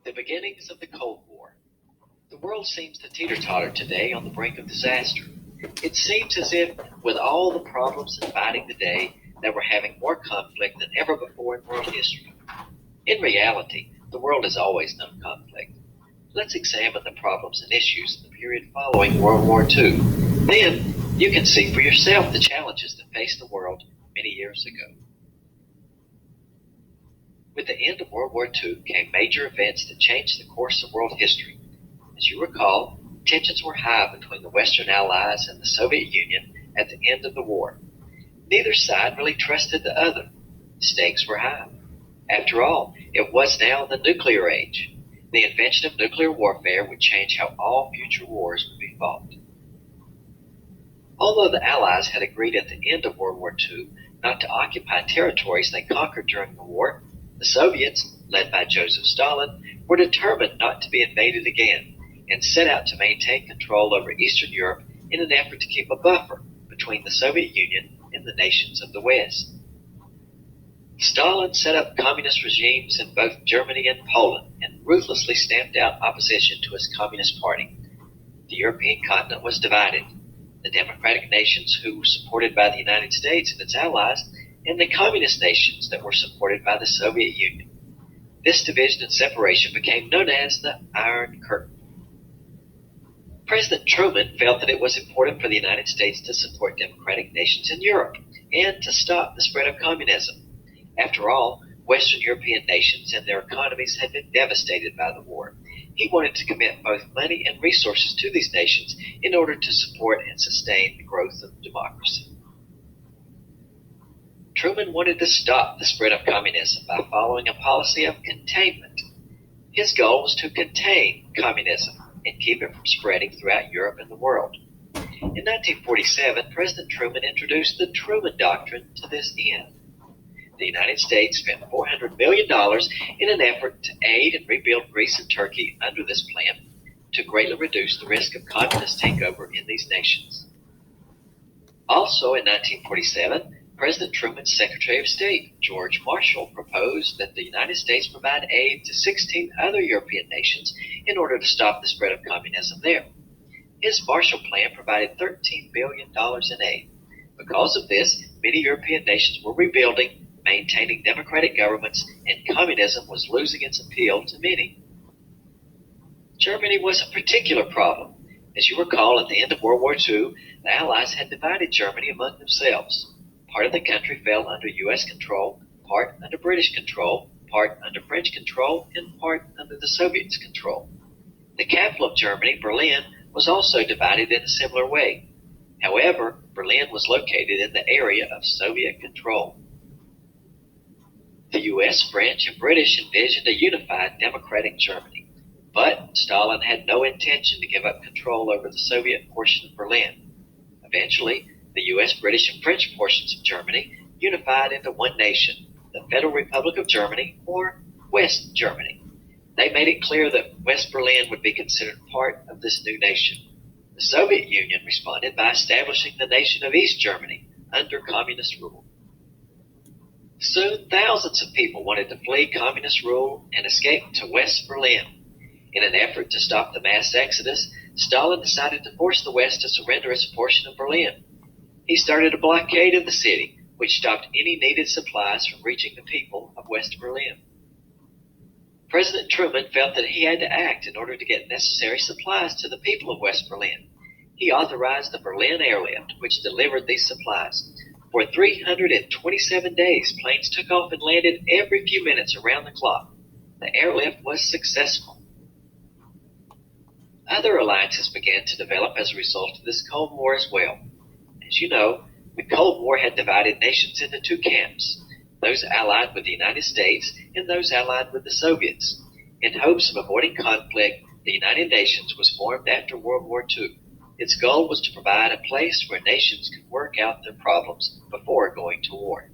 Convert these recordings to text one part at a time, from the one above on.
The beginnings of the Cold War. The world seems to teeter-totter today on the brink of disaster. It seems as if, with all the problems and fighting today, that we're having more conflict than ever before in world history. In reality, the world has always known conflict. Let's examine the problems and issues in the period following World War II. Then, you can see for yourself the challenges that faced the world many years ago. With the end of World War II came major events that changed the course of world history. As you recall, tensions were high between the Western Allies and the Soviet Union at the end of the war. Neither side really trusted the other. Stakes were high. After all, it was now the nuclear age. The invention of nuclear warfare would change how all future wars would be fought. Although the Allies had agreed at the end of World War II not to occupy territories they conquered during the war, the Soviets, led by Joseph Stalin, were determined not to be invaded again and set out to maintain control over Eastern Europe in an effort to keep a buffer between the Soviet Union and the nations of the West. Stalin set up communist regimes in both Germany and Poland and ruthlessly stamped out opposition to his Communist Party. The European continent was divided. The democratic nations who were supported by the United States and its allies, and the communist nations that were supported by the Soviet Union. This division and separation became known as the Iron Curtain. President Truman felt that it was important for the United States to support democratic nations in Europe and to stop the spread of communism. After all, Western European nations and their economies had been devastated by the war. He wanted to commit both money and resources to these nations in order to support and sustain the growth of democracy. Truman wanted to stop the spread of communism by following a policy of containment. His goal was to contain communism and keep it from spreading throughout Europe and the world. In 1947, President Truman introduced the Truman Doctrine to this end. The United States spent $400 million in an effort to aid and rebuild Greece and Turkey under this plan to greatly reduce the risk of communist takeover in these nations. Also in 1947, President Truman's Secretary of State, George Marshall, proposed that the United States provide aid to 16 other European nations in order to stop the spread of communism there. His Marshall Plan provided $13 billion in aid. Because of this, many European nations were rebuilding, maintaining democratic governments, and communism was losing its appeal to many. Germany was a particular problem. As you recall, at the end of World War II, the Allies had divided Germany among themselves. Part of the country fell under U.S. control, part under British control, part under French control, and part under the Soviets' control. The capital of Germany, Berlin, was also divided in a similar way. However, Berlin was located in the area of Soviet control. The U.S., French, and British envisioned a unified democratic Germany, but Stalin had no intention to give up control over the Soviet portion of Berlin. Eventually, the U.S., British, and French portions of Germany unified into one nation, the Federal Republic of Germany, or West Germany. They made it clear that West Berlin would be considered part of this new nation. The Soviet Union responded by establishing the nation of East Germany under communist rule. Soon, thousands of people wanted to flee communist rule and escape to West Berlin. In an effort to stop the mass exodus, Stalin decided to force the West to surrender its portion of Berlin. He started a blockade of the city, which stopped any needed supplies from reaching the people of West Berlin. President Truman felt that he had to act in order to get necessary supplies to the people of West Berlin. He authorized the Berlin Airlift, which delivered these supplies. For 327 days, planes took off and landed every few minutes around the clock. The airlift was successful. Other alliances began to develop as a result of this Cold War as well. As you know, the Cold War had divided nations into two camps, those allied with the United States and those allied with the Soviets. In hopes of avoiding conflict, the United Nations was formed after World War II. Its goal was to provide a place where nations could work out their problems before going to war.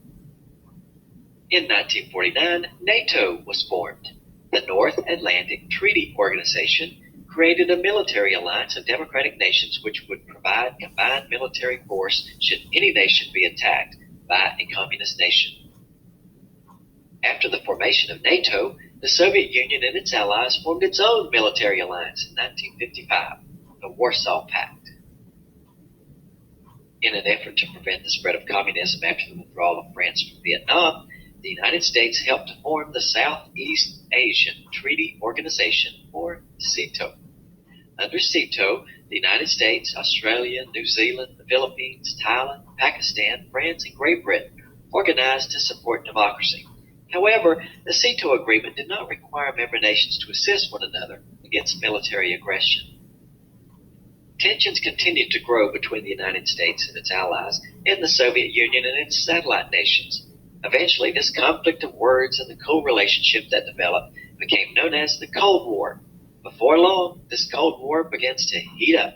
In 1949, NATO was formed. The North Atlantic Treaty Organization created a military alliance of democratic nations which would provide combined military force should any nation be attacked by a communist nation. After the formation of NATO, The Soviet Union and its allies formed its own military alliance in 1955, the Warsaw Pact. In an effort to prevent the spread of communism after the withdrawal of France from Vietnam, the United States helped form the Southeast Asian Treaty Organization, or SEATO. Under SEATO, the United States, Australia, New Zealand, the Philippines, Thailand, Pakistan, France, and Great Britain organized to support democracy. However, the SEATO agreement did not require member nations to assist one another against military aggression. Tensions continued to grow between the United States and its allies, and the Soviet Union and its satellite nations. Eventually, this conflict of words and the cool relationship that developed became known as the Cold War. Before long, this Cold War begins to heat up.